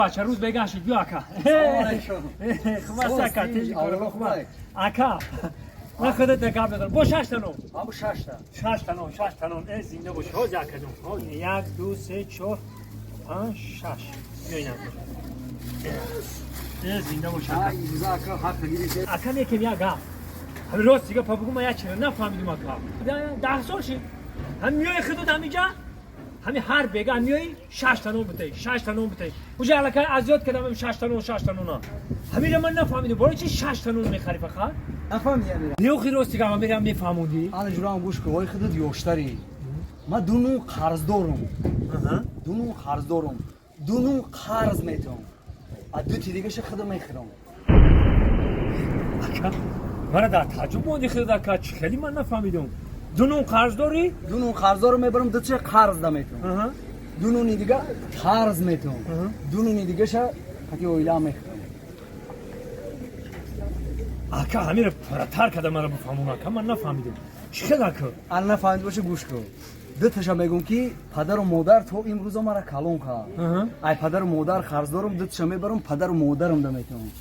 بچه روز بگشید بیا اکا خوب است اکا تیجی کنه خوب است اکا من خودت دکار بدارم با 6 تا نون همون 6 تا 6 تا نون این زنده باشه حاج اکا جون حاج 1 2 3 4 5 6 ببینم این زنده باشه ای زاکا حق گیری اکا میگم یا گا همین روز دیگه پاپگو ما یا چرا نفهمیدیم اکا 10 سال شد هم میای خودت همینجا همین هر بگه میای 6 تا نون بده 6 تا نون بده اونجا الکه ازیاد کردم 6 تا نون همین من نفهمیدم برای چی 6 تا نون میخری فقط نفهمیدم نیو خیروستی که میرم میفهموندی انا جورام گوش کو وای خودت یوشتری ما دونو قرض دارم دونو قرض میتونم ادو تی دیگه شه خودم میخرم اکا من در تعجب موندی خود که خیلی من نفهمیدم دونو قرض داری دونو قرض رو میبرم دو چه قرض میتونم دونو نی دیگه قرض میتونم دونو نی دیگه شه حتی اویلا میخرم اکا همین پرتر کده من بفهمم اکا من نفهمیدم چی خدا که الان نفهمید باشه گوش کن دو تاشا میگم که پدر و مادر تو امروز مرا کلون کرد ای پدر و مادر قرض دارم دو تاشا میبرم پدر و مادرم میتونم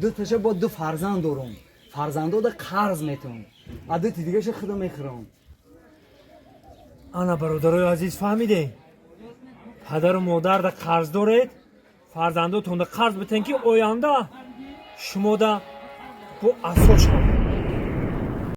دو تاشا با دو فرزند دارم فرزندو ده قرض میتونم عادت دیگه شه خودم میخرم انا برادرای عزیز فهمیده پدر و مادر ده قرض دارید فرزنداتون ده قرض بتن که آینده شما ده با اساس